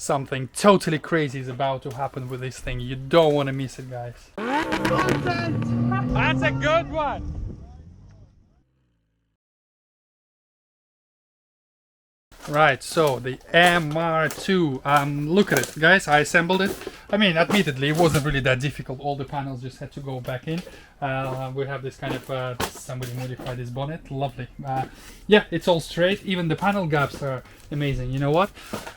something totally crazy is about to happen with this thing. You don't want to miss it, guys. That's a good one. Right, so the MR2, look at it, guys. I assembled it. I mean, admittedly, it wasn't really that difficult. All the panels just had to go back in. We have this kind of, somebody modified this bonnet, lovely. Yeah, it's all straight. Even the panel gaps are amazing, you know what?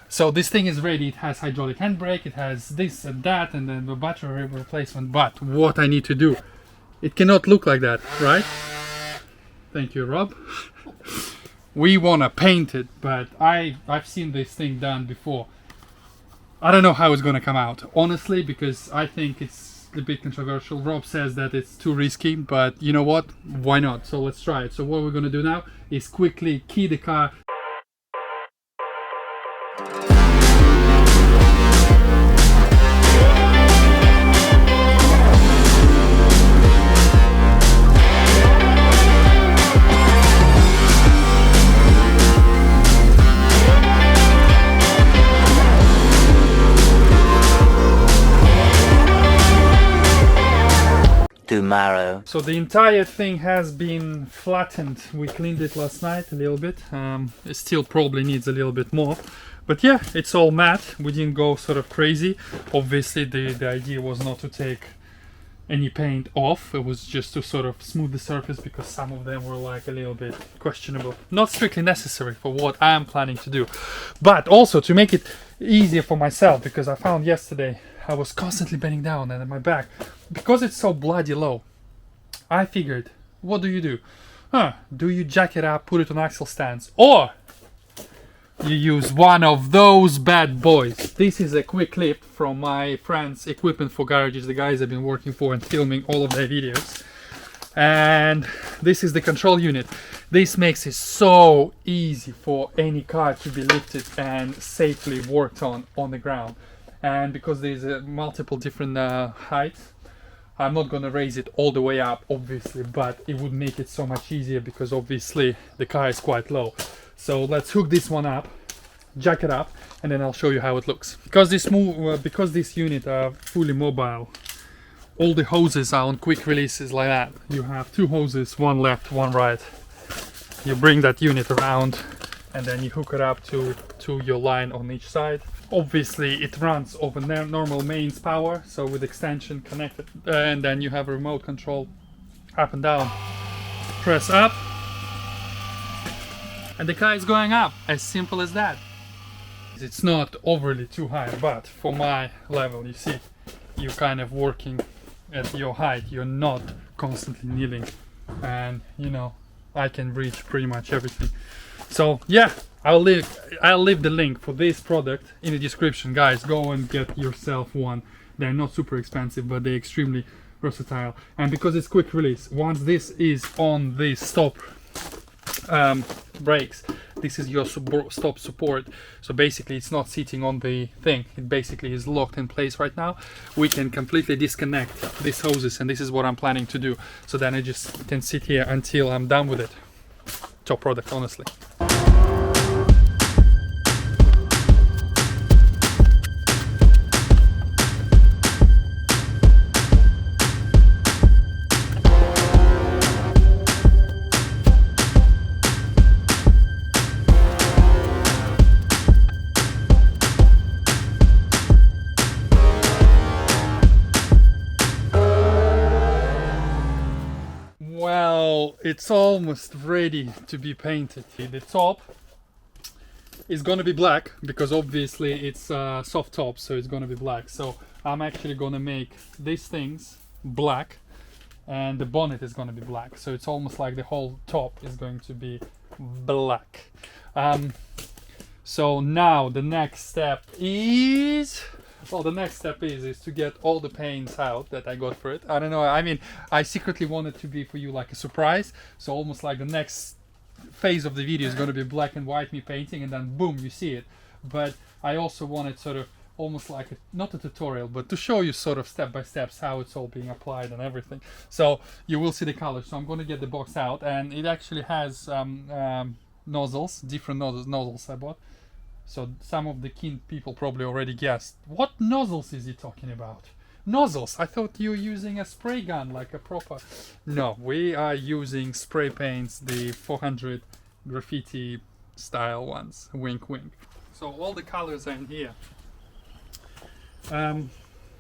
So this thing is ready. It has hydraulic handbrake, it has this and that, and then the battery replacement. But what I need to do, it cannot look like that, right? Thank you, Rob. We want to paint it, but I've seen this thing done before. I don't know how it's going to come out, honestly, because I think it's a bit controversial. Rob says that it's too risky, but you know what? Why not? So let's try it. So what we're going to do now is quickly key the car. Tomorrow. So the entire thing has been flattened. We cleaned it last night a little bit. It still probably needs a little bit more, but yeah, it's all matte. We didn't go sort of crazy. Obviously the idea was not to take any paint off. It was just to sort of smooth the surface, because some of them were like a little bit questionable. Not strictly necessary for what I am planning to do, but also to make it easier for myself, because I found yesterday I was constantly bending down and my back, because it's so bloody low. I figured, what do you do? Do you jack it up, put it on axle stands, or you use one of those bad boys? This is a quick lift from my friend's Equipment for Garages, the guys I've been working for and filming all of their videos. And this is the control unit. This makes it so easy for any car to be lifted and safely worked on the ground. And because there's multiple different heights, I'm not gonna raise it all the way up, obviously, but it would make it so much easier, because obviously the car is quite low. So let's hook this one up, jack it up, and then I'll show you how it looks. Because this unit are fully mobile, all the hoses are on quick releases like that. You have two hoses, one left, one right. You bring that unit around and then you hook it up to your line on each side. Obviously it runs over normal mains power, so with extension connected, and then you have a remote control up and down. Press up and the car is going up, as simple as that. It's not overly too high, but for my level, you see, you're kind of working at your height, you're not constantly kneeling, and you know, I can reach pretty much everything. So yeah, I'll leave the link for this product in the description, guys. Go and get yourself one. They're not super expensive, but they're extremely versatile. And because it's quick release, once this is on the stop brakes, this is your stop support. So basically it's not sitting on the thing, it basically is locked in place right now. We can completely disconnect these hoses, and this is what I'm planning to do. So then I just can sit here until I'm done with it. Top product, honestly. Well, it's almost ready to be painted. The top is gonna be black, because obviously it's soft top, so it's gonna be black. So I'm actually gonna make these things black, and the bonnet is gonna be black. So it's almost like the whole top is going to be black. So now the next step is... Well, the next step is to get all the paints out that I got for it. I don't know, I mean, I secretly wanted to be for you like a surprise. So almost like the next phase of the video is going to be black and white, me painting, and then boom, you see it. But I also wanted sort of almost like, not a tutorial, but to show you sort of step by steps how it's all being applied and everything. So you will see the colors. So I'm going to get the box out, and it actually has nozzles, different nozzles I bought. So some of the keen people probably already guessed. What nozzles is he talking about? Nozzles? I thought you were using a spray gun, like a proper... No, we are using spray paints, the 400 graffiti style ones. Wink, wink. So all the colors are in here.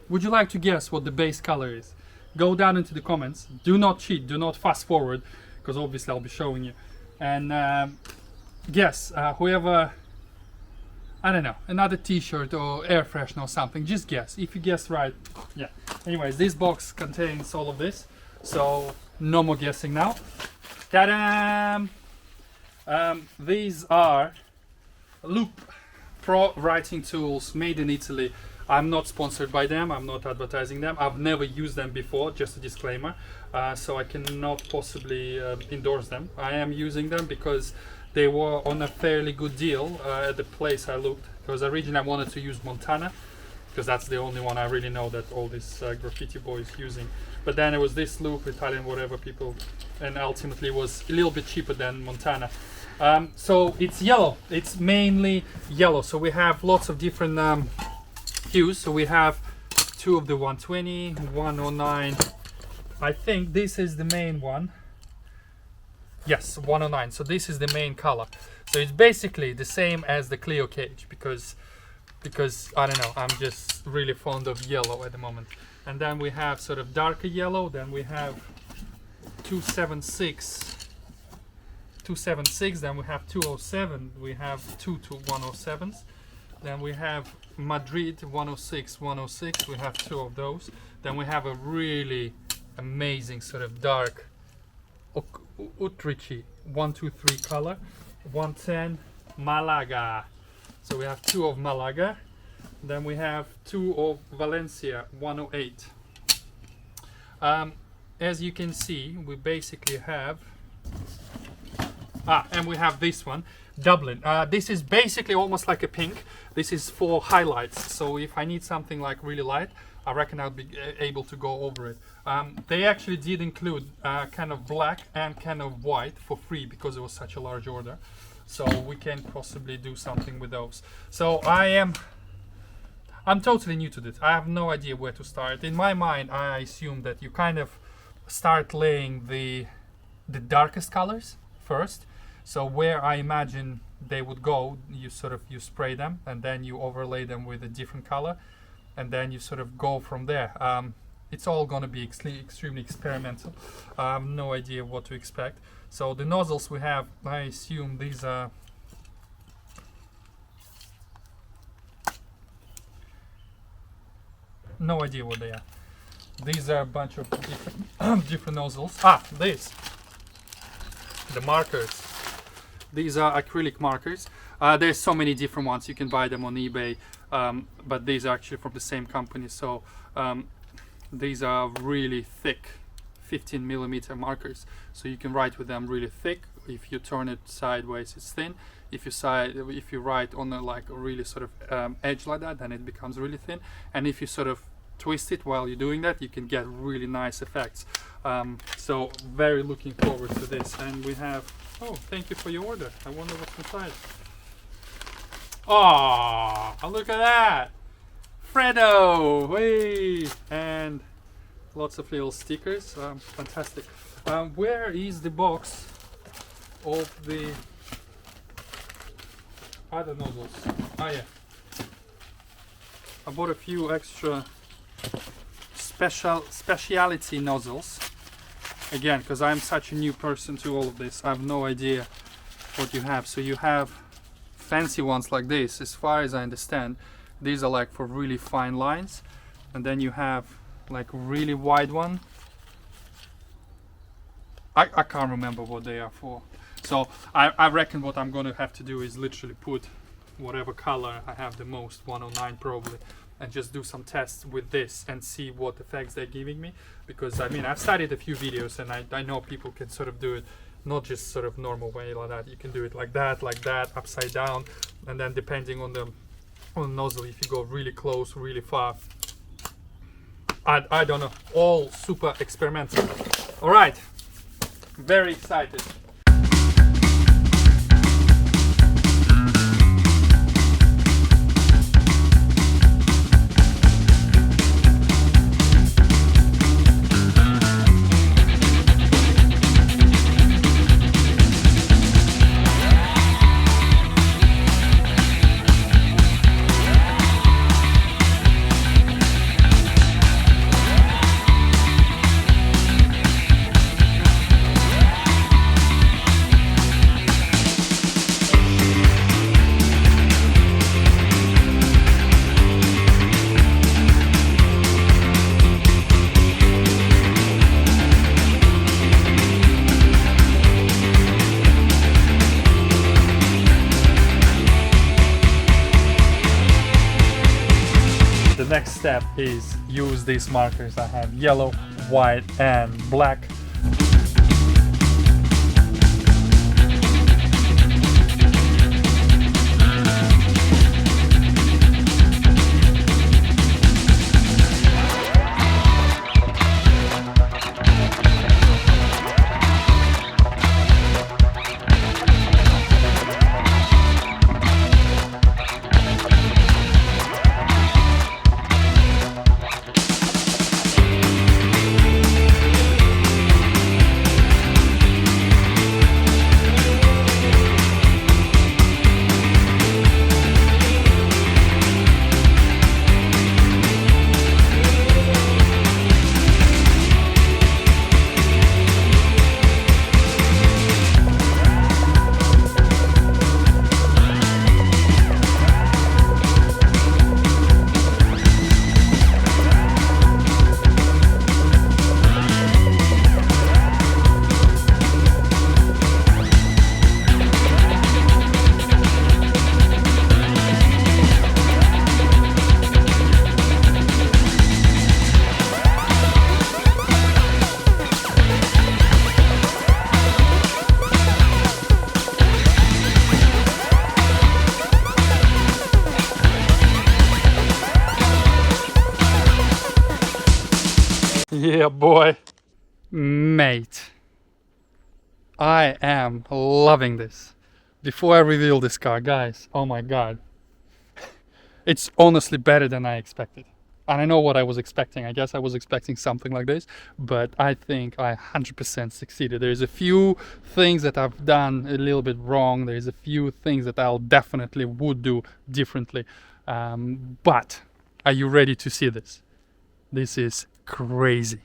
Would you like to guess what the base color is? Go down into the comments. Do not cheat, do not fast forward, because obviously I'll be showing you. And guess, whoever, I don't know, another t-shirt or air freshener or something, just guess. If you guess right, yeah. Anyways, this box contains all of this, so no more guessing now. Ta-da! These are Loop Pro writing tools made in Italy. I'm not sponsored by them, I'm not advertising them, I've never used them before, just a disclaimer, so I cannot possibly endorse them. I am using them because they were on a fairly good deal at the place I looked, because originally I wanted to use Montana, because that's the only one I really know that all this graffiti boy is using. But then it was this Loop, Italian, whatever people, and ultimately it was a little bit cheaper than Montana. So it's yellow, it's mainly yellow, so we have lots of different hues. So we have two of the 120, 109. I think this is the main one. Yes, 109. So this is the main color. So it's basically the same as the Clio cage because I don't know, I'm just really fond of yellow at the moment. And then we have sort of darker yellow. Then we have 276. Then we have 207. We have two 107s. Then we have Madrid 106, 106. We have two of those. Then we have a really amazing sort of dark Utrici 123 color. 110 Malaga. So we have two of Malaga. Then we have two of Valencia 108. As you can see, we basically have and we have this one, Dublin. This is basically almost like a pink. This is for highlights. So if I need something like really light, I reckon I'll be able to go over it. They actually did include kind of black and kind of white for free because it was such a large order. So we can possibly do something with those. So I'm totally new to this. I have no idea where to start. In my mind, I assume that you kind of start laying the darkest colors first. So where I imagine they would go, you spray them and then you overlay them with a different color, and then you sort of go from there. It's all going to be extremely experimental. I have no idea what to expect. So the nozzles we have, I assume these are no idea what they are. These are a bunch of different nozzles. This, the markers. These are acrylic markers. There's so many different ones. You can buy them on eBay, but these are actually from the same company. So these are really thick 15mm markers. So you can write with them really thick. If you turn it sideways, it's thin. If you write on a really sort of edge like that, then it becomes really thin. And if you sort of twist it while you're doing that, you can get really nice effects. So very looking forward to this. And we have, oh, thank you for your order. I wonder what's inside. Oh, look at that, Fredo! Hey! And lots of little stickers. Fantastic. Where is the box of the other nozzles? Oh yeah, I bought a few extra speciality nozzles, again because I'm such a new person to all of this. I have no idea what you have. So you have fancy ones like this. As far as I understand, these are like for really fine lines, and then you have like really wide one. I can't remember what they are for. So I reckon what I'm going to have to do is literally put whatever color I have the most, 109 probably, and just do some tests with this and see what effects they're giving me. Because I mean, I've studied a few videos and I know people can sort of do it not just sort of normal way like that. You can do it like that, upside down, and then depending on the nozzle, if you go really close, really far, I don't know, all super experimental. All right, very excited. next step is use these markers. I have yellow, white and black. Yeah, boy. Mate, I am loving this. Before I reveal this car, guys, oh my god. It's honestly better than I expected. And I know what I was expecting. I guess I was expecting something like this, but I think I 100% succeeded. There's a few things that I've done a little bit wrong. There's a few things that I'll definitely would do differently. But are you ready to see this? This is crazy.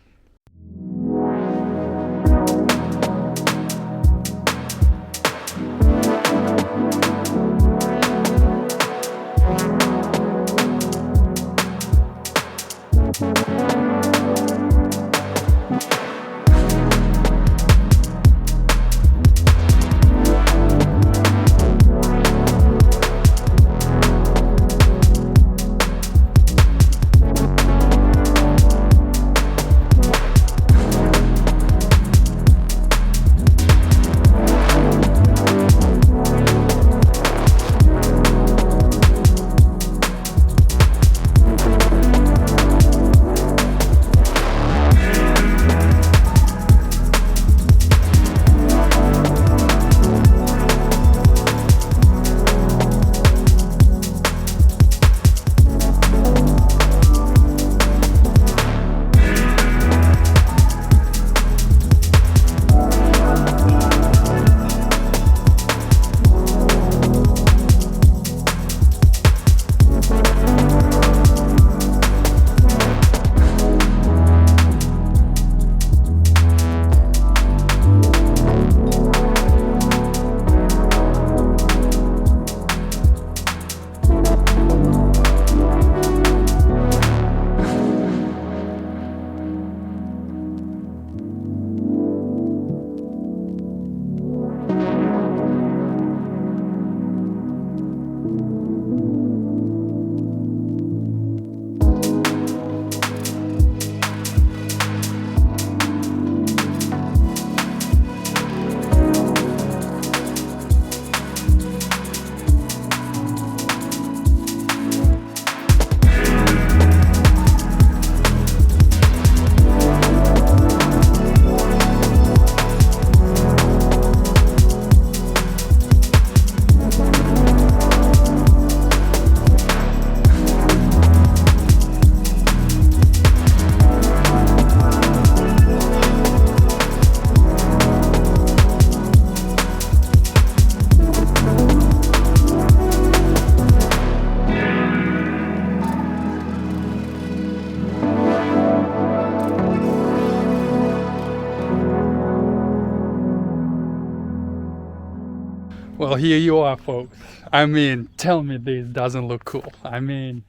Well, here you are, folks. I mean, tell me this doesn't look cool. I mean,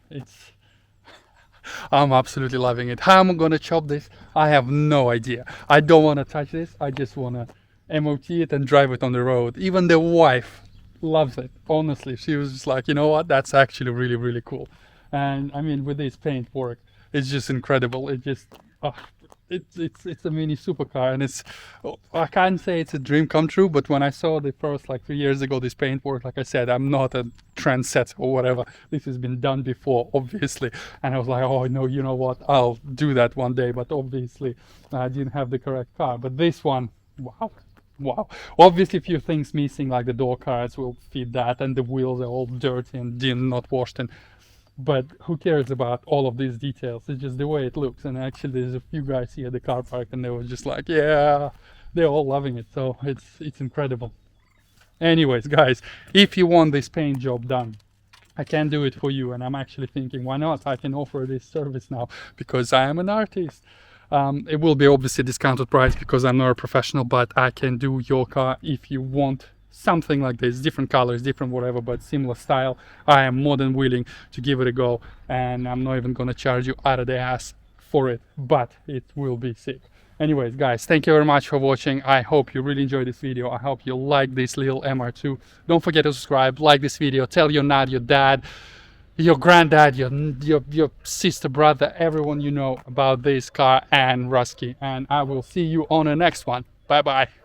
I'm absolutely loving it. How am I gonna chop this? I have no idea. I don't want to touch this. I just want to MOT it and drive it on the road. Even the wife loves it. Honestly, she was just like, you know what? That's actually really, really cool. And I mean, with this paint work, it's just incredible. It just it's a mini supercar, and it's, I can't say it's a dream come true, but when I saw the first, like 3 years ago, this paint work, like I said, I'm not a trendsetter or whatever. This has been done before, obviously, and I was like, oh no, you know what, I'll do that one day. But obviously I didn't have the correct car. But this one, wow. Obviously a few things missing, like the door cards will fit that, and the wheels are all dirty and not washed, and but who cares about all of these details? It's just the way it looks. And actually there's a few guys here at the car park, and they were just like, yeah, they're all loving it. So it's incredible. Anyways, guys, if you want this paint job done, I can do it for you. And I'm actually thinking, why not? I can offer this service now because I am an artist. It will be obviously discounted price because I'm not a professional, but I can do your car if you want something like this, different colors, different whatever, but similar style. I am more than willing to give it a go, and I'm not even gonna charge you out of the ass for it, but it will be sick. Anyways, guys, thank you very much for watching. I hope you really enjoyed this video. I hope you like this little MR2. Don't forget to subscribe, like this video, tell your Nad, your dad, your granddad, your sister, brother, everyone you know about this car and Rusky. And I will see you on the next one. Bye bye.